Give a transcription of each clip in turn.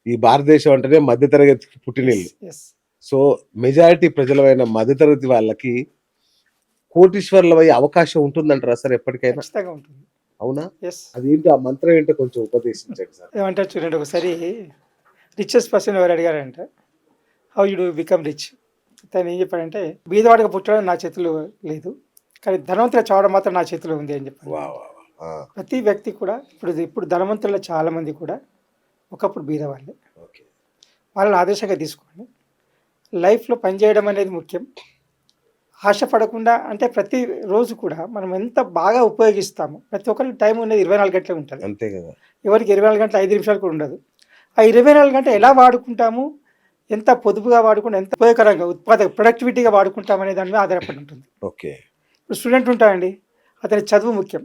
ఈ భారతదేశం అంటేనే మధ్యతరగతికి ఎస్ పుట్టినిల్లు. ఎస్ సో, మెజారిటీ ప్రజలమైన మధ్యతరగతి వాళ్ళకి కోటీశ్వరులమయ్యే అవకాశం ఉంటుందంటారా సార్ ఎప్పటికైనా? ఖచ్చితంగా ఉంటుంది. అవునా? ఎస్ అదేంటో ఆ మంత్రం ఏంటో కొంచెం ఉపదేశించండి సార్. ఏమంటారు చూడండి, ఒకసారి రిచెస్ట్ పర్సన్ ఎవరు అడిగారంట, how you do become rich. తను ఏం చెప్పాడంటే, బీదవాడిగా పుట్టడం నా చేతిలో లేదు, కానీ ధనవంతులు చావడం మాత్రం నా చేతిలో ఉంది అని చెప్పాను. వావ్! వావ్! ఆ! ప్రతి వ్యక్తి కూడా ఇప్పుడు ధనవంతుల్లో చాలామంది కూడా ఒకప్పుడు బీదవాళ్ళే. ఓకే. వాళ్ళని ఆదర్శంగా తీసుకోండి. లైఫ్లో పనిచేయడం అనేది ముఖ్యం. ఆశపడకుండా, అంటే ప్రతి రోజు కూడా మనం ఎంత బాగా ఉపయోగిస్తాము. ప్రతి ఒక్కరికి టైం అనేది 24 గంటలే ఉంటుంది. అంతే గదా! ఎవరికి 24 గంటలు 5 నిమిషాలు కూడా ఉండదు. ఆ 24 గంటలు ఎలా వాడుకుంటాము, ఎంత పొదుపుగా వాడుకుంటే ఎంత ఉపయోగకరంగా ప్రొడక్టివిటీగా వాడుకుంటాం అనే దాని మీద ఆధారపడి ఉంటుంది. ఓకే. ఇప్పుడు స్టూడెంట్ ఉంటాడండి, అతని చదువు ముఖ్యం.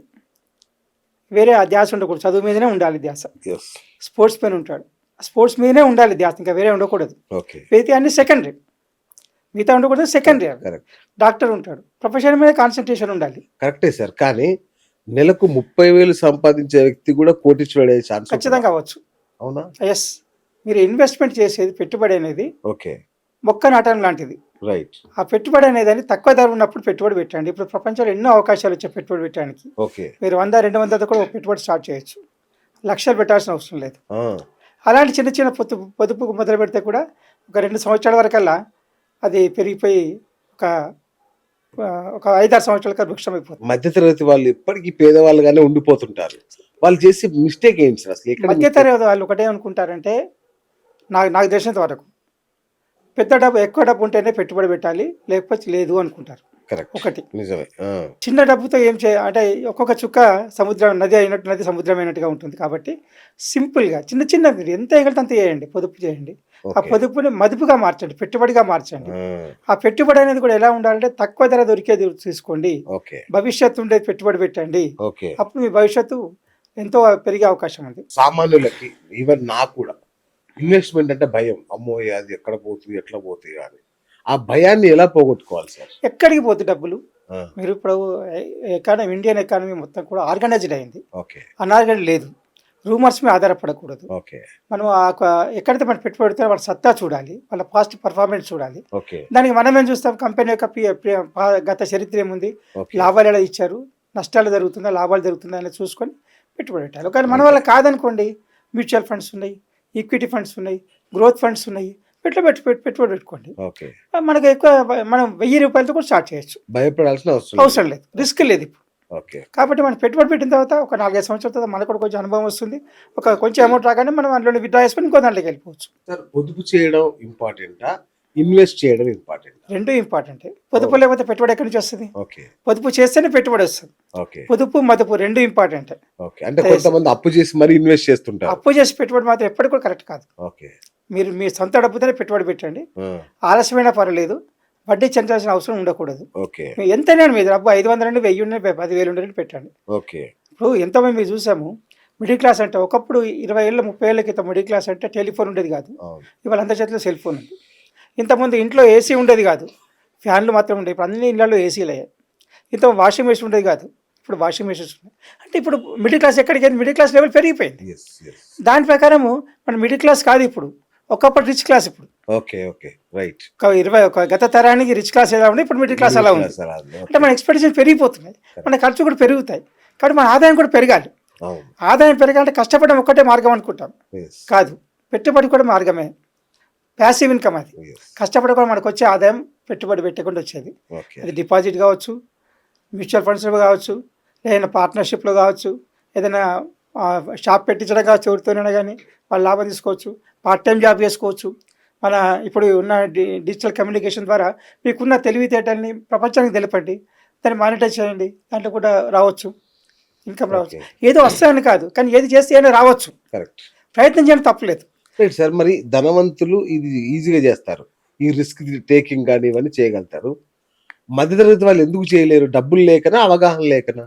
వేరే ఆ ధ్యాస ఉండకూడదు, చదువు మీదనే ఉండాలి ధ్యాస. యెస్. స్పోర్ట్స్ మెన్ ఉంటాడు, స్పోర్ట్స్ మీదనే ఉండాలి ధ్యాస, ఇంకా వేరే ఉండకూడదు. ఓకే. మిగతా అన్ని సెకండరీ, మిగతా ఉండకూడదు సెకండరీ. కరెక్ట్. డాక్టర్ ఉంటాడు, ప్రొఫెషన్ మీద కాన్సన్ట్రేషన్ ఉండాలి. కరెక్టే సార్. కానీ నెలకు 30,000 సంపాదించే వ్యక్తి కూడా కోటీశ్వరుడయ్యే ఛాన్స్ ఉంటదా? ఖచ్చితంగా అవ్వచ్చు. అవునా? ఎస్. మీరు ఇన్వెస్ట్మెంట్ చేసేది, పెట్టుబడి అనేది ఓకే. మొక్క నాటడం లాంటిది. రైట్. ఆ పెట్టుబడి అనేది తక్కువ ధర ఉన్నప్పుడు పెట్టుబడి పెట్టండి. ఇప్పుడు ప్రపంచంలో ఎన్నో అవకాశాలు వచ్చాయి పెట్టుబడి పెట్టడానికి. ఓకే. మీరు 100, 200 కూడా ఒక పెట్టుబడి స్టార్ట్ చేయొచ్చు. లక్షలు పెట్టాల్సిన అవసరం లేదు. ఆ! అలాంటి చిన్న చిన్న పొదుపుకు మొదలు పెడితే కూడా ఒక 2 సంవత్సరాల వరకల్లా అది పెరిగిపోయి ఒక 5-6 సంవత్సరాలకి వృక్షం అయిపోతుంది. మధ్యతరగతి వాళ్ళు ఎప్పటికీ పేదవాళ్ళుగానే ఉండిపోతుంటారు. వాళ్ళు చేసే మిస్టేక్ ఏంటి సార్ అసలు? ఎక్కడ మిస్టేక్? మధ్యతరగతి వాళ్ళు ఒకటే అనుకుంటారంటే, నాకు తెలిసినంత వరకు ఎక్కువ డబ్బు ఉంటేనే పెట్టుబడి పెట్టాలి, లేకపోతే లేదు అనుకుంటారు. కరెక్ట్. ఒకటి. నిజమే. ఆ! చిన్న డబ్బుతో ఏం అంటే ఒక్కొక్క చుక్క సముద్రం, నది అయినట్టు నది సముద్రం అయినట్టుగా ఉంటుంది. కాబట్టి సింపుల్గా చిన్న మీరు ఎంత వేయగలితే అంత వేయండి, పొదుపు చేయండి. ఆ ఓకే. పొదుపుని మదుపుగా మార్చండి, పెట్టుబడిగా మార్చండి. ఆ! ఆ పెట్టుబడి అనేది కూడా ఎలా ఉండాలంటే, తక్కువ ధర దొరికేది తీసుకోండి, ఓకే. భవిష్యత్తు ఉండేది పెట్టుబడి పెట్టండి. ఓకే. అప్పుడు మీ భవిష్యత్తు ఎంతో పెరిగే అవకాశం ఉంది. సామాన్యులకి ఈవెన్ నాకు కూడా ఇన్వెస్ట్‌మెంట్ అంటే భయం. అమ్మో! అది ఎక్కడ పోతుంది? ఎట్లా పోతాయి అని. ఆ భయాన్ని ఎలా పోగొట్టుకోవాలి సార్? ఎక్కడికి పోతే డబ్బులు? ఆ! మీరు ఇప్పుడు ఎకానమీ, ఇండియన్ ఎకానమీ మొత్తం కూడా ఆర్గనైజ్డ్ అయింది, ఓకే. అనార్గనైజ్డ్ లేదు. రూమర్స్ మీద ఆధారపడకూడదు. ఓకే. మనం ఎక్కడైతే మనం పెట్టుబడి పెడితే వాళ్ళ సత్తా చూడాలి, వాళ్ళ పాస్ట్ పర్ఫార్మెన్స్ చూడాలి. ఓకే. దానికి మనం ఏం చూస్తాం, కంపెనీ యొక్క గత చరిత్ర ఏముంది, ఓకే. లాభాలు ఎలా ఇచ్చారు, నష్టాలు జరుగుతుందా, లాభాలు జరుగుతుందా అని చూసుకొని పెట్టుబడి పెట్టాలి. కానీ మన వల్ల కాదనుకోండి, మ్యూచువల్ ఫండ్స్ ఉన్నాయి, ఈక్విటీ ఫండ్స్ ఉన్నాయి, గ్రోత్ ఫండ్స్ ఉన్నాయి, పెట్టుబడి పెట్టుకోండి. ఓకే. మనకు ఎక్కువ, మనం 1000 రూపాయలతో కూడా స్టార్ట్ చేయొచ్చు, భయపడాల్సిన అవసరం అవసరం లేదు, రిస్క్ లేదు ఇప్పుడు. ఓకే. కాబట్టి మనం పెట్టుబడి పెట్టిన తర్వాత ఒక 4-5 సంవత్సరాల తర్వాత మనకు కూడా కొంచెం అనుభవం వస్తుంది. కొంచెం అమౌంట్ రాగానే మనం అందులో విత్డ్రా చేసుకొని ఇంకో దాంట్లోకి వెళ్ళిపోవచ్చు. సార్, పొదుపు చేయడం ఇంపార్టెంటా? ఇన్వెస్ట్ చేయడం ఇంపార్టెంటా? రెండూ ఇంపార్టెంటే. పొదుపు లేకపోతే పెట్టుబడి ఎక్కడి నుంచి వస్తుంది? ఓకే. పొదుపు చేస్తేనే పెట్టుబడి వస్తుంది. ఓకే. పొదుపు మదుపు రెండూ ఇంపార్టెంటే. ఓకే. అంటే కొంతమంది అప్పు చేసి మరి ఇన్వెస్ట్ చేస్తుంటారు. అప్పు చేసి పెట్టుబడి మాత్రం ఎప్పటికి కూడా కరెక్ట్ కాదు. ఓకే. మీరు మీ సొంత డబ్బుతోనే పెట్టుబడి పెట్టండి, ఆ! ఆలస్యమైనా పర్వాలేదు, వడ్డీ చెందాల్సిన అవసరం ఉండకూడదు. ఓకే. ఎంతైనా మీ డబ్బు 500 నుండి 1000 నుండి 10,000 నుండి పెట్టండి. ఓకే. ఇప్పుడు ఎంతోమంది మీరు చూసాము, మిడిల్ క్లాస్ అంటే ఒకప్పుడు 20 ఏళ్ళ 30 ఏళ్ళ క్రితం మిడిల్ క్లాస్ అంటే టెలిఫోన్ ఉండేది కాదు. అవును. ఇవాళ అందరి చేతిలో సెల్ ఫోన్ ఉంది. ఇంతకుముందు ఇంట్లో ఏసీ ఉండేది కాదు, ఫ్యాన్లు మాత్రం ఉండేవి. ఇప్పుడు అన్ని ఇళ్లలో ఏసీలు అయ్యాయి. ఇంత వాషింగ్ మెషిన్ ఉండేది కాదు, ఇప్పుడు వాషింగ్ మెషిన్స్ ఉన్నాయి. అంటే ఇప్పుడు మిడిల్ క్లాస్ ఎక్కడికి వెళ్ళి మిడిల్ క్లాస్ లెవెల్ పెరిగిపోయింది. యెస్. యెస్. దాని ప్రకారము మన మిడిల్ క్లాస్ కాదు ఇప్పుడు, ఒకప్పుడు రిచ్ క్లాస్. ఇప్పుడు ఓకే. ఓకే. రైట్. ఒక గత తరానికి రిచ్ క్లాస్ ఎలా ఉంది, ఇప్పుడు మిడిల్ క్లాస్ అలా ఉంది. అంటే మన ఎక్స్పెక్టేషన్ పెరిగిపోతున్నాయి, మన ఖర్చు కూడా పెరుగుతాయి. కాబట్టి మన ఆదాయం కూడా పెరగాలి. అవును. ఆదాయం పెరగాలంటే కష్టపడడం ఒక్కటే మార్గం అనుకుంటాం, యెస్. కాదు. పెట్టుబడి కూడా మార్గమే, ప్యాసివ్ ఇన్కమ్ అది. యెస్. కష్టపడి కూడా మనకు వచ్చే ఆదాయం పెట్టుబడి పెట్టకుండా వచ్చేది. ఓకే. అది డిపాజిట్ కావచ్చు, మ్యూచువల్ ఫండ్స్లో కావచ్చు, ఏదైనా పార్ట్నర్షిప్లో కావచ్చు, ఏదైనా షాప్ పెట్టించడం కావచ్చు, ఎవరితోనైనా కానీ వాళ్ళు లాభం తీసుకోవచ్చు. పార్ట్ టైం జాబ్ చేసుకోవచ్చు. మన ఇప్పుడు ఉన్న డిజిటల్ కమ్యూనికేషన్ ద్వారా మీకున్న తెలివితేటల్ని ప్రపంచానికి తెలపండి, దాన్ని మానిటైజ్ చేయండి, దాంట్లో కూడా రావచ్చు, ఇన్కమ్ రావచ్చు. ఓకే. ఏదో వస్తాయని కాదు, కానీ ఏది చేస్తే ఏమైనా రావచ్చు. కరెక్ట్. ప్రయత్నం చేయడం తప్పలేదు. Right sir. మరి ధనవంతులు ఇది ఈజీగా చేస్తారు, ఈ రిస్క్ టేకింగ్ కానీ ఇవన్నీ చేయగలుగుతారు. మధ్యతరగతి వాళ్ళు ఎందుకు చేయలేరు? డబ్బులు లేకనా, అవగాహన లేకనా?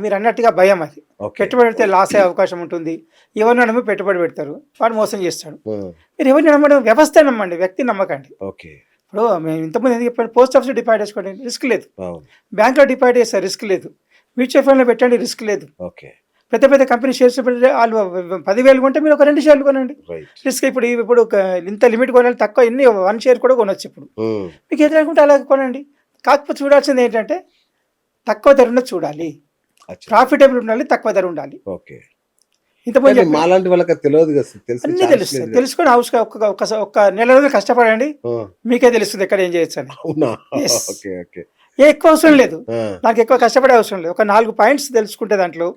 మీరు అన్నట్టుగా భయం అది. ఓకే. పెట్టుబడి పెడితే లాస్ అయ్యే అవకాశం ఉంటుంది. ఎవరిని నమ్మి పెట్టుబడి పెడతారు, వాడు మోసం చేస్తాడు. ఆ! మీరు ఎవరిని నమ్మడం, వ్యవస్థ నమ్మండి, వ్యక్తి నమ్మకండి. ఓకే. ఇప్పుడు మేము ఇంతకుముందు ఎందుకు చెప్పాను, పోస్ట్ ఆఫీస్లో డిపాజిట్ చేసుకోండి, రిస్క్ లేదు. అవును. బ్యాంక్లో డిపాజిట్ చేస్తారు, రిస్క్ లేదు. మ్యూచువల్ ఫండ్లో పెట్టండి, రిస్క్ లేదు. ఓకే. పెద్ద పెద్ద కంపెనీ షేర్స్ వాళ్ళు 10,000 కొంటే మీరు ఒక 2 షేర్లు కొనండి. రైట్. రిస్క్ ఇప్పుడు ఇంత లిమిట్ కొనాలి, తక్కువ ఎన్ని 1 షేర్ కూడా కొనొచ్చు. ఇప్పుడు మీకు ఎదురు అనుకుంటే అలాగే కొనండి. కాకపోతే చూడాల్సింది ఏంటంటే తక్కువ ధర ఉన్నది చూడాలి, ప్రాఫిటబుల్ ఉండాలి, తక్కువ ధర ఉండాలి. ఓకే. ఇంతమంది మాలాంటి వాళ్ళకి తెలియదు కదా సార్, అన్నీ తెలుస్తాయి. తెలుసుకొని ఒక్క నెల రోజులు కష్టపడండి, మీకే తెలుస్తుంది ఎక్కడ ఏం చేయొచ్చు అని. అవునా? Yes. Okay okay. ఎక్కువ అవసరం లేదు, నాకు ఎక్కువ కష్టపడే అవసరం లేదు. ఒక 4 పాయింట్స్ తెలుసుకుంటే దాంట్లో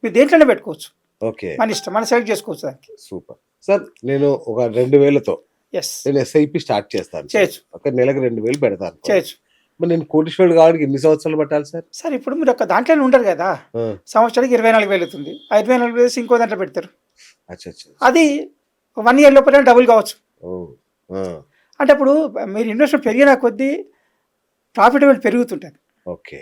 మీరు దేంట్లోనే పెట్టుకోవచ్చు. ఓకే. మన ఇష్టం, మనం సెలెక్ట్ చేసుకోవచ్చు దానికి. Super sir. నేను ఒక 2,000తో ఎస్ నేను ఎస్ఐపి స్టార్ట్ చేస్తాను. చేయొచ్చు. ఒక నెలకు 2,000 పెడతాను. చేయొచ్చు. మరి నేను కోటీశ్వరుడు కావడానికి ఎన్ని సంవత్సరాలు పట్టాలి సార్? సార్ ఇప్పుడు మీరు ఒక దాంట్లోనే ఉండరు కదా, సంవత్సరానికి 24,000 అవుతుంది. 24,000 వేసి ఇంకో దాంట్లో పెడతారు. అచ్చా అచ్చా. అది 1 year లోపల డబుల్ కావచ్చు. ఓ. అంటే అప్పుడు మీరు ఇన్వెస్ట్మెంట్ పెరిగిన కొద్దీ ప్రాఫిటబుల్ పెరుగుతుంటుంది. ఓకే.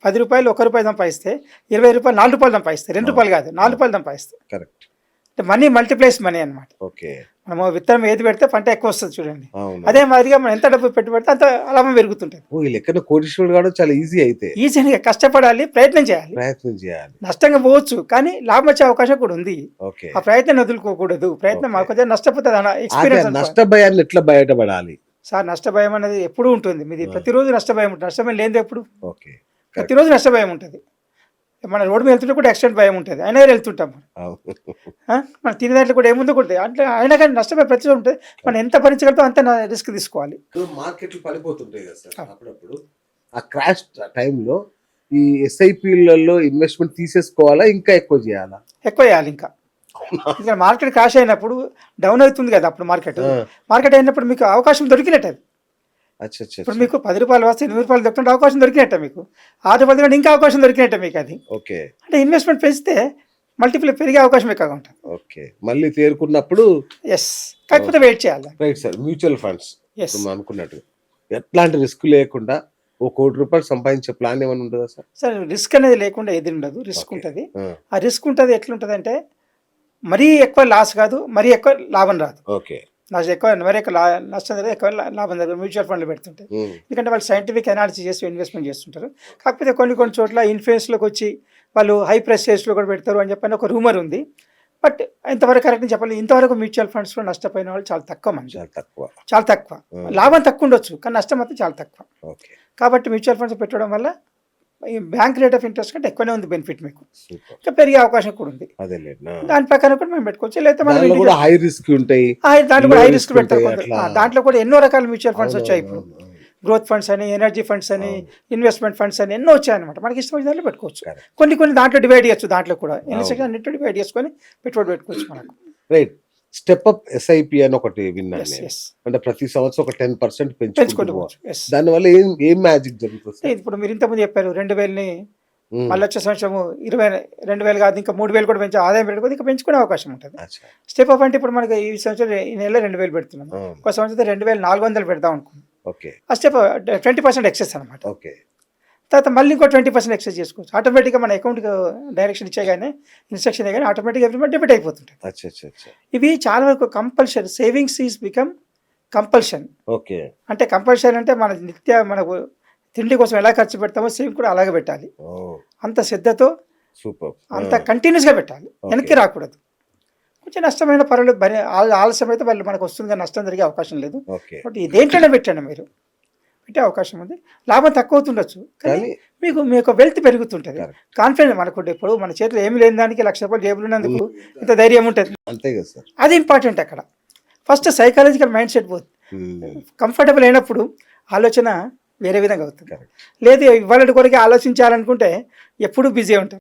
10 రూపాయలు 1 రూపాయి సంపాదిస్తే 20 రూపాయలు 4 రూపాయలు సంపాదిస్తే, 2 రూపాయలు కాదు 4 రూపాయలు సంపాదిస్తే. కరెక్ట్. అంటే మనీ మల్టిప్లైస్ మనీ అనమాట. ఓకే. మనము విత్తనం ఏది పెడితే పంట ఎక్కువ వస్తుంది చూడండి. అవును. అదే మాదిరిగా మనం ఎంత డబ్బు పెట్టి పెడితే అంత లాభం పెరుగుతుంటుంది. ఓ, ఈ లెక్కన కోటీశ్వరుడు కావడం చాలా ఈజీ. అయితే ఈజీగా కష్టపడాలి, ప్రయత్నం చేయాలి. ప్రయత్నం చేయాలి. నష్టంగా పోవచ్చు కానీ లాభం వచ్చే అవకాశం కూడా ఉంది. ఓకే. ఆ ప్రయత్నం వదులుకోకూడదు. ప్రయత్నం Okay. మాకు నష్టపోతుంది అన్న అదే ఎక్స్పీరియన్స్. నష్ట భయాన్ని ఎట్లా బయటపడాలి సార్ నష్టభయం అనేది ఎప్పుడూ ఉంటుంది. మీది ప్రతిరోజు నష్టభయం ఉంటుంది. నష్టభయం లేనిది ఎప్పుడు? ఓకే. ప్రతిరోజు నష్టభయం ఉంటుంది. మన రోడ్డు మీద వెళ్తుంటే కూడా యాక్సిడెంట్ భయం ఉంటుంది, అయినా వెళ్తుంటాం మనం. మనం తినే దాంట్లో కూడా ఏముందో కూడా అంటే అయినా కానీ నష్టభయం ప్రతిరోజు ఉంటుంది. మనం ఎంత భరించగలుగుతాం అంత రిస్క్ తీసుకోవాలి. మార్కెట్లు పడిపోతుంటాయి కదా సార్, అప్పుడప్పుడు ఆ క్రాష్ టైంలో ఈ ఎస్ఐపిలలో ఇన్వెస్ట్మెంట్ తీసేసుకోవాలా, ఇంకా ఎక్కువ చేయాలా? ఎక్కువ చేయాలి ఇంకా మార్కెట్ క్రాష్ అయినప్పుడు డౌన్ అవుతుంది కదా, అప్పుడు మార్కెట్ అయినప్పుడు మీకు అవకాశం దొరికినట్టు. అది అచ్చా అచ్చా. ఇప్పుడు మీకు 10 రూపాయలు వస్తే 8 రూపాయలు దొరుకుతుంటే అవకాశం దొరికినట్టే, మీకు 6 రూపాయలు దొరికితే ఇంకా అవకాశం దొరికినట్టే మీకు. అది ఓకే. అంటే ఇన్వెస్ట్మెంట్ పెంచితే మల్టిపుల్ పెరిగే అవకాశం ఎక్కువగా ఉంటుంది. ఓకే. మళ్ళీ తేరుకున్నప్పుడు ఎస్, కాకపోతే వెయిట్ చేయాలి. Right sir. Mutual funds yes అనుకున్నట్టు ఎట్లాంటి రిస్క్ లేకుండా ₹1,00,00,000 సంపాదించే ప్లాన్ ఏమైనా ఉంటుందా సార్? సార్ రిస్క్ అనేది లేకుండా ఏది ఉండదు. రిస్క్ ఉంటుంది. ఆ రిస్క్ ఉంటుంది ఎట్లుంటుంది అంటే మరీ ఎక్కువ లాస్ కాదు, మరీ ఎక్కువ లాభం రాదు. ఓకే. మరీ ఎక్కువ నష్టం జరిగింది, ఎక్కువ లాభం జరిగింది మ్యూచువల్ ఫండ్లు పెడుతుంటాయి. ఎందుకంటే వాళ్ళు సైంటిఫిక్ అనాలిసిస్ చేసి ఇన్వెస్ట్మెంట్ చేస్తుంటారు. కాకపోతే కొన్ని చోట్ల ఇన్ఫ్లుయెన్స్లోకి వచ్చి వాళ్ళు హై ప్రైస్ షేర్స్లో కూడా పెడతారు అని చెప్పని ఒక రూమర్ ఉంది. బట్ ఇంతవరకు కరెక్ట్ చెప్పాలి, ఇంతవరకు మ్యూచువల్ ఫండ్స్లో నష్టపోయిన వాళ్ళు చాలా తక్కువ మంది. చాలా తక్కువ. లాభం తక్కువ ఉండొచ్చు కానీ నష్టం మాత్రం చాలా తక్కువ. ఓకే. కాబట్టి మ్యూచువల్ ఫండ్స్ పెట్టడం వల్ల ఈ బ్యాంక్ రేట్ ఆఫ్ ఇంట్రెస్ట్ కంటే ఎక్కువనే ఉంది బెనిఫిట్ మీకు. ఇంకా పెరిగే అవకాశం కూడా ఉంది. దాని ప్రకారం కూడా మేము పెట్టుకోవచ్చు. లేకపోతే మనం హై రిస్క్ ఉంటాయి, దాంట్లో కూడా హై రిస్క్ పెడతారు. దాంట్లో కూడా ఎన్నో రకాల మ్యూచువల్ ఫండ్స్ వచ్చాయి ఇప్పుడు. గ్రోత్ ఫండ్స్ అని, ఎనర్జీ ఫండ్స్ అని, ఇన్వెస్ట్మెంట్ ఫండ్స్ అని ఎన్నో వచ్చాయన్నమాట. మనకి ఇష్టమైన దాంట్లో పెట్టుకోవచ్చు. కొన్ని దాంట్లో డివైడ్ చేయొచ్చు. దాంట్లో కూడా ఇన్వెస్ట్మెంట్ అన్నింటిలో డివైడ్ చేసుకొని పెట్టుబడి పెట్టుకోవచ్చు మనకు. రైట్. స్టెప్ అప్ ఎస్ఐపి అని ఒకటి విన్నాను నేను. అంటే ప్రతి సంవత్సరం ఒక 10% పెంచుకోవచ్చు. దానివల్ల ఏం మ్యాజిక్ జరుగుతుంది? ఇప్పుడు మీరు ఇంతకుముందు చెప్పారు 2,000ని మళ్ళీ వచ్చే సంవత్సరం 2,000 కాదు ఇంకా 3,000 కూడా పెంచే ఆదాయం పెట్టుకోవచ్చు, ఇంకా పెంచుకునే అవకాశం ఉంటుంది. స్టెప్ అప్ అంటే ఇప్పుడు మనకి ఈ సంవత్సరం ఈ నెల 2,000 పెడుతున్నాం, ఒక సంవత్సరం 2,400 పెడదాం అనుకున్నాం. ఓకే. ఆ స్టెప్ 20% ఎక్సెస్ అనమాట. ఓకే. తర్వాత మళ్ళీ ఇంకో 20% ఎక్సెస్ చేసుకోవచ్చు. ఆటోమేటిక్గా మన అకౌంట్కి డైరెక్షన్ ఇచ్చేగానే ఇన్స్ట్రక్షన్ కానీ ఆటోమేటిక్గా ఎవ్రీ మంత్ డెబిట్ అయిపోతుంటుంది. ఇవి చాలా వరకు compulsory. Savings is become compulsion. Okay. అంటే కంపల్షన్ అంటే మనకు తిండి కోసం ఎలా ఖర్చు పెడతామో సేవింగ్ కూడా అలాగే పెట్టాలి. అంత శ్రద్ధతో అంత కంటిన్యూస్గా పెట్టాలి, వెనక్కి రాకూడదు. కొంచెం నష్టమైన పర్వాలేదు, ఆలస్యం అయితే వాళ్ళు మనకు వస్తుంది కానీ నష్టం జరిగే అవకాశం లేదు. బట్ దేంట్లోనే పెట్టండి, మీరు పెట్టే అవకాశం ఉంది. లాభం తక్కువ అవుతుండొచ్చు కానీ మీ యొక్క వెల్త్ పెరుగుతుంటుంది. కాన్ఫిడెన్స్ మనకు ఇప్పుడు మన చేతిలో ఏమి లేని దానికి ₹1,00,000 జేబులు ఉన్నందుకు ఇంత ధైర్యం ఉంటుంది. అంతే కదా సార్. అది ఇంపార్టెంట్. అక్కడ ఫస్ట్ సైకాలజికల్ మైండ్ సెట్ పోతుంది. కంఫర్టబుల్ అయినప్పుడు ఆలోచన వేరే విధంగా అవుతుంది. లేదు ఇవాళ కొరకు ఆలోచించాలనుకుంటే ఎప్పుడూ బిజీ ఉంటాం.